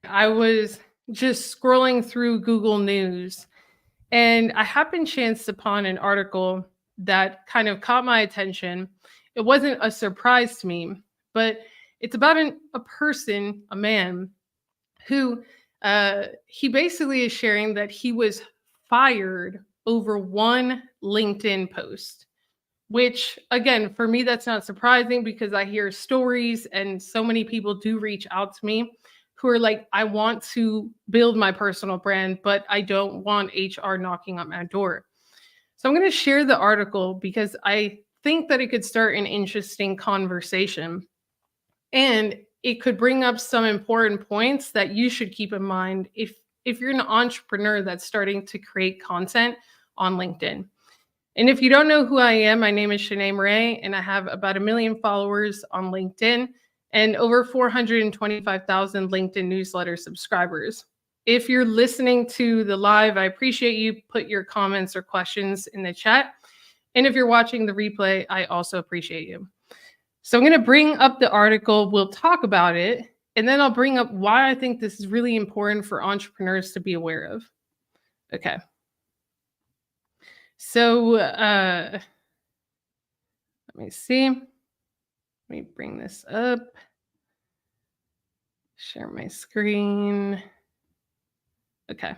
I was just scrolling through Google News and I happened chance upon an article that kind of caught my attention. It wasn't a surprise to me, but it's about a person, a man, who he basically is sharing that he was fired over one LinkedIn post. Which, again, for me, that's not surprising because I hear stories and so many people do reach out to me who are like, I want to build my personal brand, but I don't want HR knocking on my door. So I'm going to share the article because I think that it could start an interesting conversation and it could bring up some important points that you should keep in mind if you're an entrepreneur that's starting to create content on LinkedIn. And if you don't know who I am, my name is Shanee Moret, and I have about 1 million followers on LinkedIn and over 425,000 LinkedIn newsletter subscribers. If you're listening to the live, I appreciate you. Put your comments or questions in the chat. And if you're watching the replay, I also appreciate you. So I'm going to bring up the article. We'll talk about it. And then I'll bring up why I think this is really important for entrepreneurs to be aware of. Okay. So let me see. Let me bring this up. Share my screen. Okay.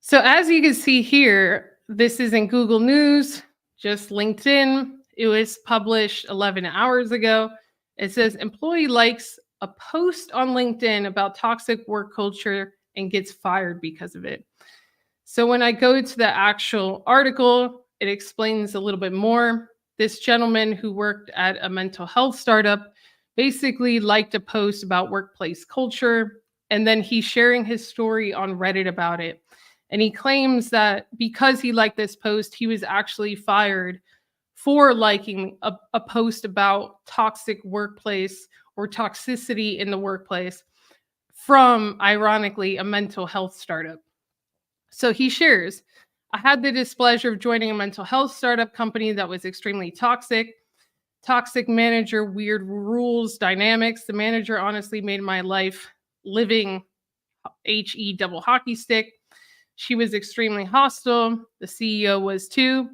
So as you can see here, this is in Google News, just LinkedIn. It was published 11 hours ago. It says employee likes a post on LinkedIn about toxic work culture and gets fired because of it. So when I go to the actual article, it explains a little bit more. This gentleman who worked at a mental health startup basically liked a post about workplace culture, and then he's sharing his story on Reddit about it. And he claims that because he liked this post, he was actually fired for liking a post about toxic workplace or toxicity in the workplace from, ironically, a mental health startup. So he shares, I had the displeasure of joining a mental health startup company that was extremely toxic. Toxic manager, weird rules, dynamics. The manager honestly made my life living HE double hockey stick. She was extremely hostile. The CEO was too.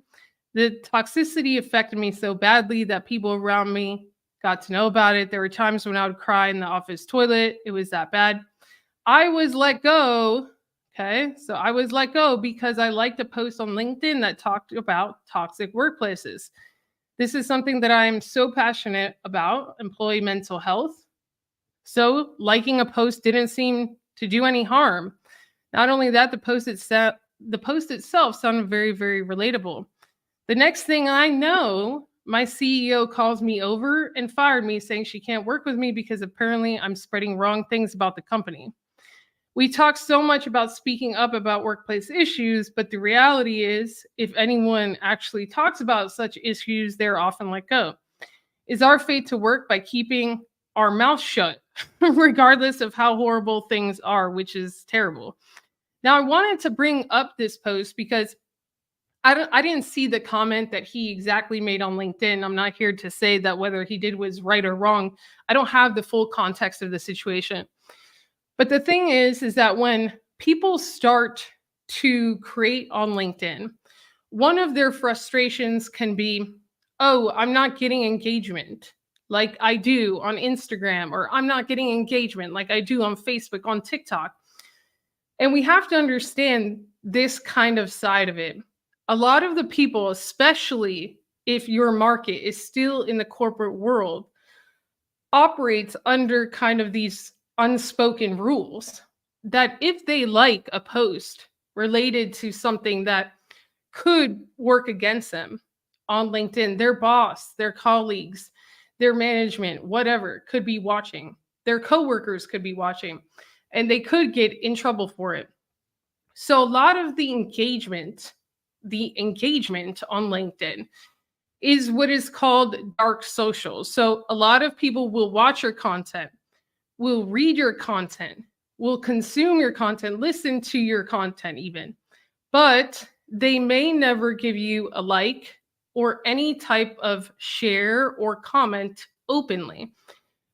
The toxicity affected me so badly that people around me got to know about it. There were times when I would cry in the office toilet. It was that bad. I was let go. Okay, so I was let go because I liked a post on LinkedIn that talked about toxic workplaces. This is something that I'm so passionate about, employee mental health. So liking a post didn't seem to do any harm. Not only that, the post itself sounded very, very relatable. The next thing I know, my CEO calls me over and fired me saying she can't work with me because apparently I'm spreading wrong things about the company. We talk so much about speaking up about workplace issues, but the reality is, if anyone actually talks about such issues, they're often let go. Is our fate to work by keeping our mouth shut, regardless of how horrible things are, which is terrible. Now, I wanted to bring up this post because I didn't see the comment that he exactly made on LinkedIn. I'm not here to say that whether he did was right or wrong. I don't have the full context of the situation. But the thing is that when people start to create on LinkedIn, one of their frustrations can be, oh, I'm not getting engagement like I do on Instagram, or I'm not getting engagement like I do on Facebook, on TikTok. And we have to understand this kind of side of it. A lot of the people, especially if your market is still in the corporate world, operates under kind of these unspoken rules that if they like a post related to something that could work against them on LinkedIn, their boss, their colleagues, their management, whatever, could be watching. Their coworkers could be watching, and they could get in trouble for it. So a lot of the engagement on LinkedIn is what is called dark social. So a lot of people will watch your content, will read your content, will consume your content, listen to your content even, but they may never give you a like or any type of share or comment openly.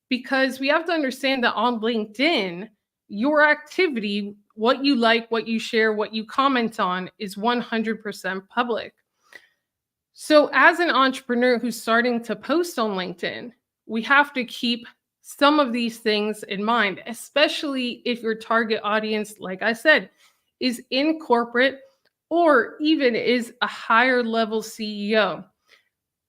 Because we have to understand that on LinkedIn, your activity, what you like, what you share, what you comment on is 100% public. So, as an entrepreneur who's starting to post on LinkedIn, we have to keep some of these things in mind, especially if your target audience, like I said, is in corporate or even is a higher level CEO.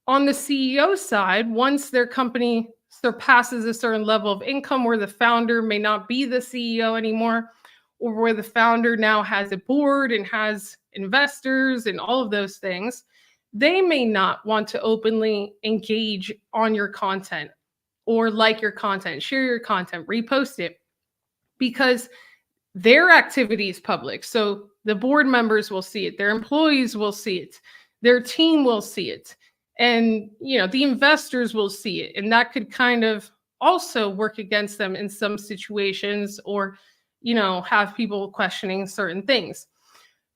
On the CEO side, once their company surpasses a certain level of income where the founder may not be the CEO anymore, or where the founder now has a board and has investors and all of those things, they may not want to openly engage on your content or like your content, share your content, repost it, because their activity is public. So the board members will see it, their employees will see it, their team will see it, and the investors will see it. And that could kind of also work against them in some situations, or have people questioning certain things.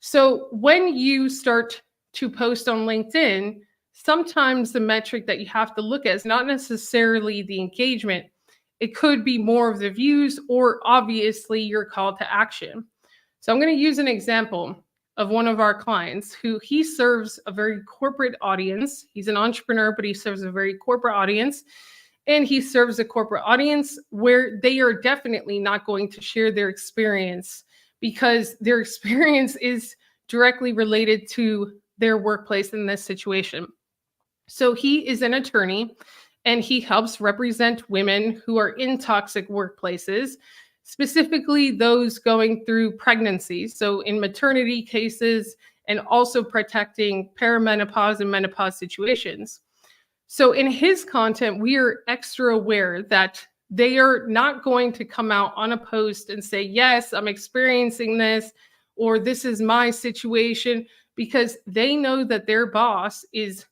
So when you start to post on LinkedIn, sometimes the metric that you have to look at is not necessarily the engagement. It could be more of the views, or obviously your call to action. So I'm going to use an example of one of our clients who he serves a very corporate audience. He's an entrepreneur, but he serves a very corporate audience. And he serves a corporate audience where they are definitely not going to share their experience, because their experience is directly related to their workplace in this situation. So he is an attorney, and he helps represent women who are in toxic workplaces, specifically those going through pregnancy. So in maternity cases, and also protecting perimenopause and menopause situations. So in his content, we are extra aware that they are not going to come out on a post and say, yes, I'm experiencing this, or this is my situation, because they know that their boss is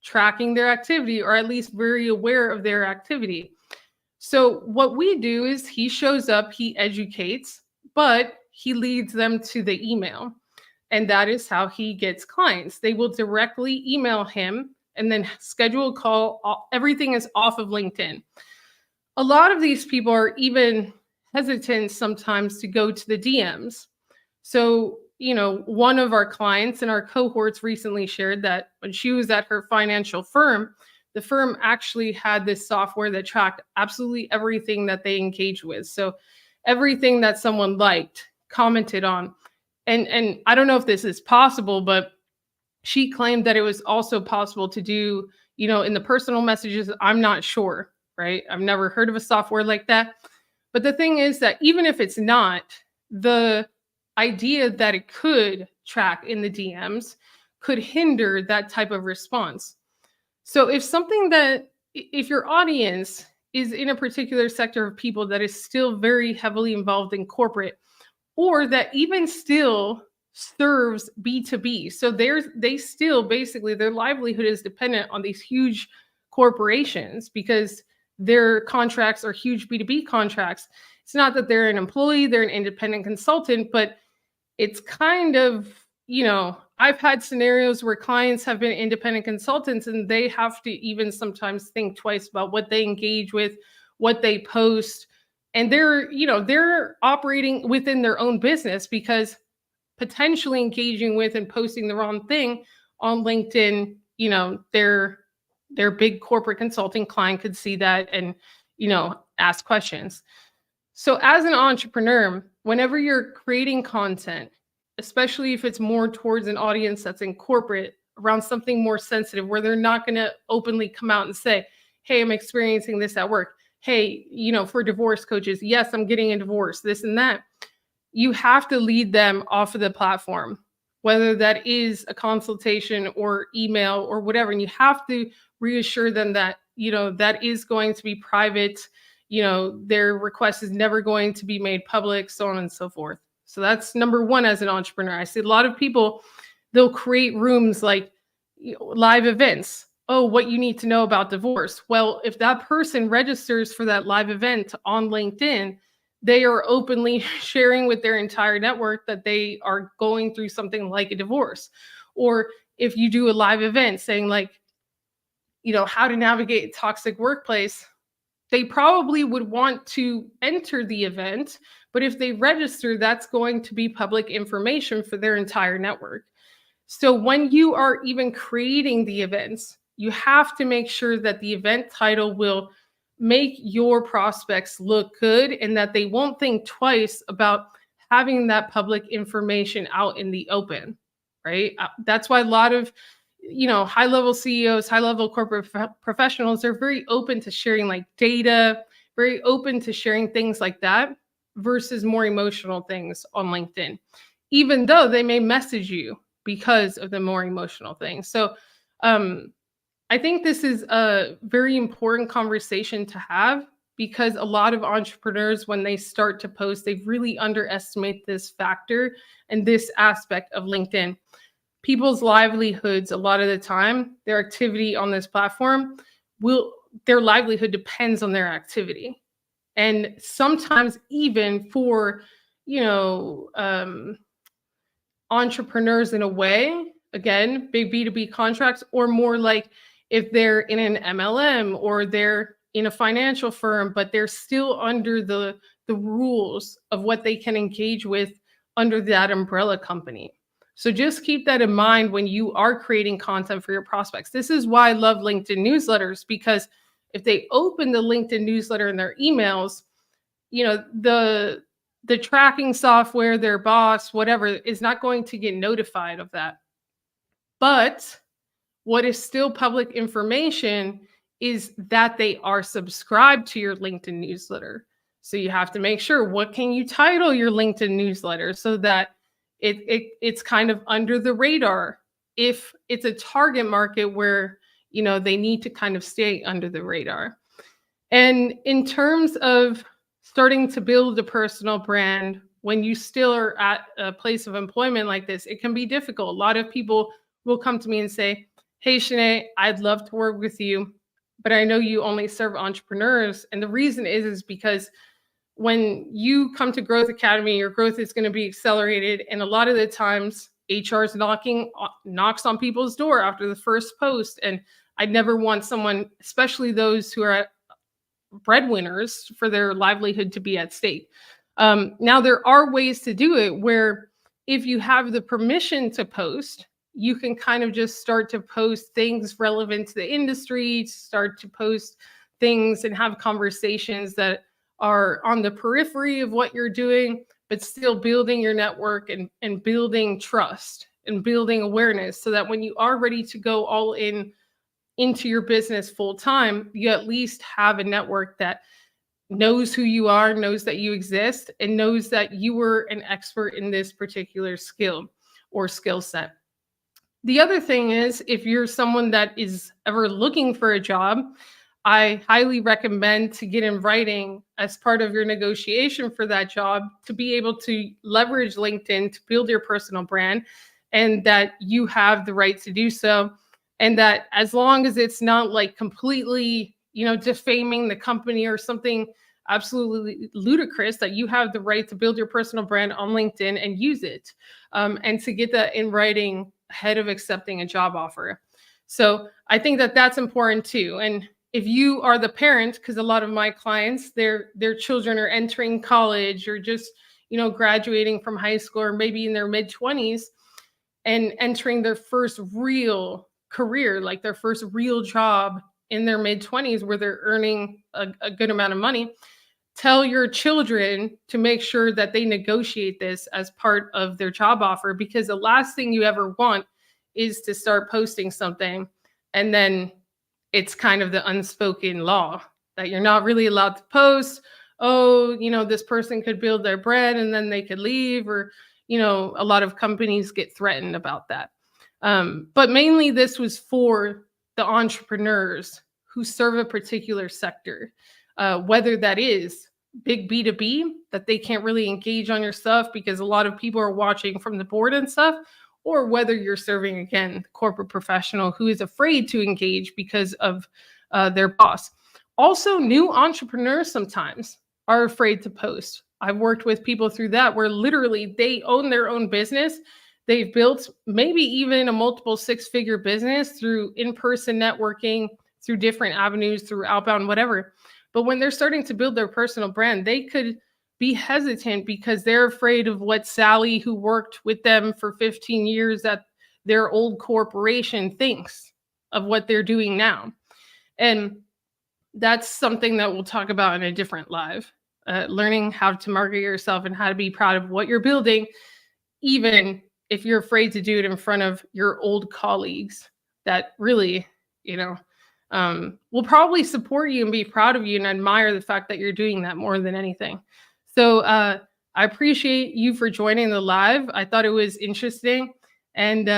tracking their activity, or at least very aware of their activity. So what we do is he shows up, he educates, but he leads them to the email. And that is how he gets clients. They will directly email him and then schedule a call. Everything is off of LinkedIn. A lot of these people are even hesitant sometimes to go to the DMs. So, one of our clients in our cohorts recently shared that when she was at her financial firm, the firm actually had this software that tracked absolutely everything that they engaged with. So everything that someone liked, commented on. And I don't know if this is possible, but she claimed that it was also possible to do, in the personal messages. I'm not sure, right? I've never heard of a software like that. But the thing is that even if it's not, the idea that it could track in the DMs could hinder that type of response. So if your audience is in a particular sector of people that is still very heavily involved in corporate, or that even still serves B2B. So they still basically, their livelihood is dependent on these huge corporations because their contracts are huge B2B contracts. It's not that they're an employee, they're an independent consultant, but it's kind of, I've had scenarios where clients have been independent consultants and they have to even sometimes think twice about what they engage with, what they post. And they're operating within their own business, because potentially engaging with and posting the wrong thing on LinkedIn, their big corporate consulting client could see that and, ask questions. So as an entrepreneur, whenever you're creating content, especially if it's more towards an audience that's in corporate, around something more sensitive where they're not going to openly come out and say, hey, I'm experiencing this at work. Hey, for divorce coaches, yes, I'm getting a divorce, this and that. You have to lead them off of the platform, whether that is a consultation or email or whatever. And you have to reassure them that, that is going to be private. Their request is never going to be made public, so on and so forth. So that's number one as an entrepreneur. I see a lot of people, they'll create rooms like live events. Oh, what you need to know about divorce. Well, if that person registers for that live event on LinkedIn, they are openly sharing with their entire network that they are going through something like a divorce. Or if you do a live event saying like, how to navigate a toxic workplace, they probably would want to enter the event, but if they register, that's going to be public information for their entire network. So when you are even creating the events, you have to make sure that the event title will make your prospects look good and that they won't think twice about having that public information out in the open, right? That's why a lot of high level CEOs, high level corporate professionals are very open to sharing like data, very open to sharing things like that versus more emotional things on LinkedIn, even though they may message you because of the more emotional things. So I think this is a very important conversation to have because a lot of entrepreneurs, when they start to post, they really underestimate this factor and this aspect of LinkedIn. People's livelihoods, a lot of the time, their activity on this platform their livelihood depends on their activity. And sometimes even for, entrepreneurs in a way, again, big B2B contracts, or more like if they're in an MLM or they're in a financial firm, but they're still under the rules of what they can engage with under that umbrella company. So just keep that in mind when you are creating content for your prospects. This is why I love LinkedIn newsletters, because if they open the LinkedIn newsletter in their emails, the tracking software, their boss, whatever, is not going to get notified of that. But what is still public information is that they are subscribed to your LinkedIn newsletter. So you have to make sure, what can you title your LinkedIn newsletter so that it's kind of under the radar if it's a target market where, they need to kind of stay under the radar. And in terms of starting to build a personal brand, when you still are at a place of employment like this, it can be difficult. A lot of people will come to me and say, hey, Shanee, I'd love to work with you, but I know you only serve entrepreneurs. And the reason is because when you come to Growth Academy, your growth is going to be accelerated. And a lot of the times HR is knocks on people's door after the first post. And I'd never want someone, especially those who are breadwinners for their livelihood, to be at stake. Now, there are ways to do it where if you have the permission to post, you can kind of just start to post things relevant to the industry, start to post things and have conversations that are on the periphery of what you're doing, but still building your network and building trust and building awareness so that when you are ready to go all in into your business full time, you at least have a network that knows who you are, knows that you exist, and knows that you were an expert in this particular skill or skill set. The other thing is, if you're someone that is ever looking for a job, I highly recommend to get in writing as part of your negotiation for that job to be able to leverage LinkedIn to build your personal brand, and that you have the right to do so. And that as long as it's not like completely, defaming the company or something absolutely ludicrous, that you have the right to build your personal brand on LinkedIn and use it, and to get that in writing ahead of accepting a job offer. So I think that that's important too. And if you are the parent, because a lot of my clients, their children are entering college or just, graduating from high school or maybe in their mid-20s and entering their first real career, like their first real job in their mid-20s where they're earning a good amount of money, tell your children to make sure that they negotiate this as part of their job offer, because the last thing you ever want is to start posting something and then it's kind of the unspoken law that you're not really allowed to post. Oh, this person could build their brand and then they could leave, or, a lot of companies get threatened about that. But mainly this was for the entrepreneurs who serve a particular sector, whether that is big B2B, that they can't really engage on your stuff because a lot of people are watching from the board and stuff, or whether you're serving, again, corporate professional who is afraid to engage because of their boss. Also, new entrepreneurs sometimes are afraid to post. I've worked with people through that where literally they own their own business. They've built maybe even a multiple six-figure business through in-person networking, through different avenues, through outbound, whatever. But when they're starting to build their personal brand, they could be hesitant because they're afraid of what Sally, who worked with them for 15 years at their old corporation, thinks of what they're doing now. And that's something that we'll talk about in a different live. Learning how to market yourself and how to be proud of what you're building, even if you're afraid to do it in front of your old colleagues that really, will probably support you and be proud of you and admire the fact that you're doing that more than anything. So I appreciate you for joining the live. I thought it was interesting. And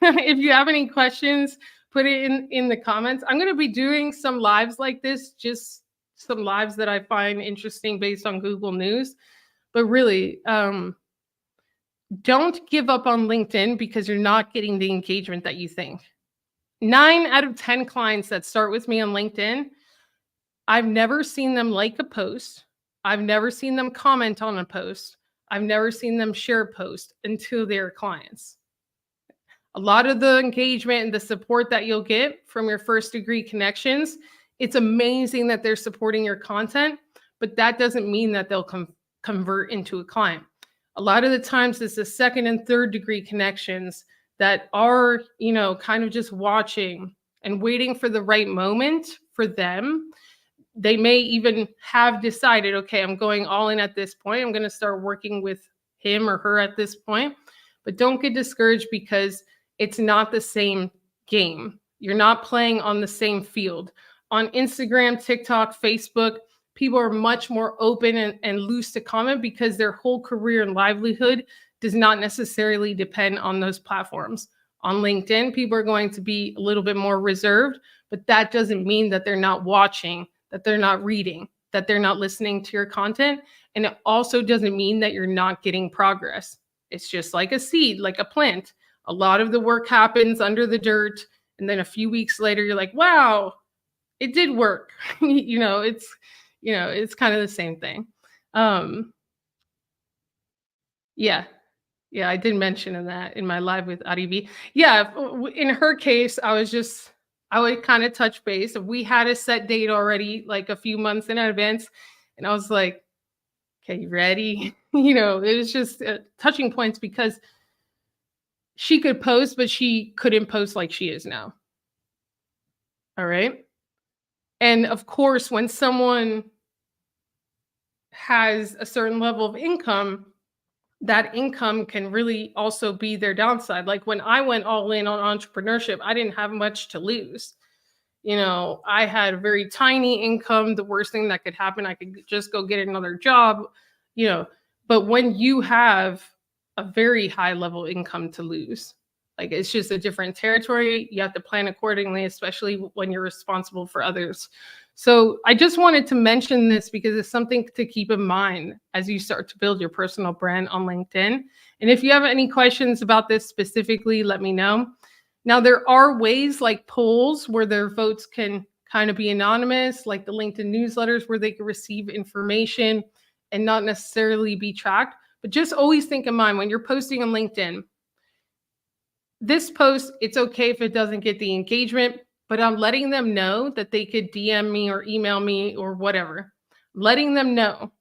if you have any questions, put it in the comments. I'm going to be doing some lives like this, just some lives that I find interesting based on Google News. But really, don't give up on LinkedIn because you're not getting the engagement that you think. 9 out of 10 clients that start with me on LinkedIn, I've never seen them like a post. I've never seen them comment on a post. I've never seen them share a post until they're clients. A lot of the engagement and the support that you'll get from your first degree connections, it's amazing that they're supporting your content, but that doesn't mean that they'll convert into a client. A lot of the times it's the second and third degree connections that are, kind of just watching and waiting for the right moment for them. They may even have decided, okay, I'm going all in at this point. I'm going to start working with him or her at this point. But don't get discouraged because it's not the same game. You're not playing on the same field. On Instagram, TikTok, Facebook, people are much more open and loose to comment because their whole career and livelihood does not necessarily depend on those platforms. On LinkedIn, people are going to be a little bit more reserved, but that doesn't mean that they're not watching, that they're not reading, that they're not listening to your content. And it also doesn't mean that you're not getting progress. It's just like a seed, like a plant. A lot of the work happens under the dirt. And then a few weeks later, you're like, wow, it did work. It's kind of the same thing. Yeah. Yeah, I did mention in my live with Arivi. Yeah, in her case, I would kind of touch base. If we had a set date already, like a few months in advance, and I was like, okay, you ready? It was just touching points because she could post, but she couldn't post like she is now. All right. And of course, when someone has a certain level of income, that income can really also be their downside. Like when I went all in on entrepreneurship, I didn't have much to lose. I had a very tiny income. The worst thing that could happen, I could just go get another job, but when you have a very high level income to lose, like it's just a different territory. You have to plan accordingly, especially when you're responsible for others. So I just wanted to mention this because it's something to keep in mind as you start to build your personal brand on LinkedIn. And if you have any questions about this specifically, let me know. Now, there are ways like polls where their votes can kind of be anonymous, like the LinkedIn newsletters where they can receive information and not necessarily be tracked. But just always think in mind when you're posting on LinkedIn, this post, it's okay if it doesn't get the engagement, but I'm letting them know that they could DM me or email me or whatever, letting them know.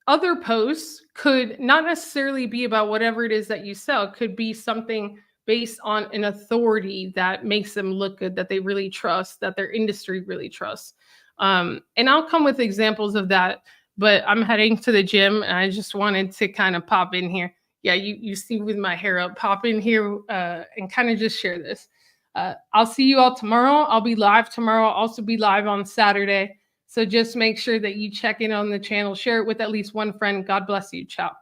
Other posts could not necessarily be about whatever it is that you sell. It could be something based on an authority that makes them look good, that they really trust, that their industry really trusts. And I'll come with examples of that, but I'm heading to the gym and I just wanted to kind of pop in here. Yeah, you see with my hair up, pop in here and kind of just share this. I'll see you all tomorrow. I'll be live tomorrow. I'll also be live on Saturday. So just make sure that you check in on the channel, share it with at least one friend. God bless you. Ciao.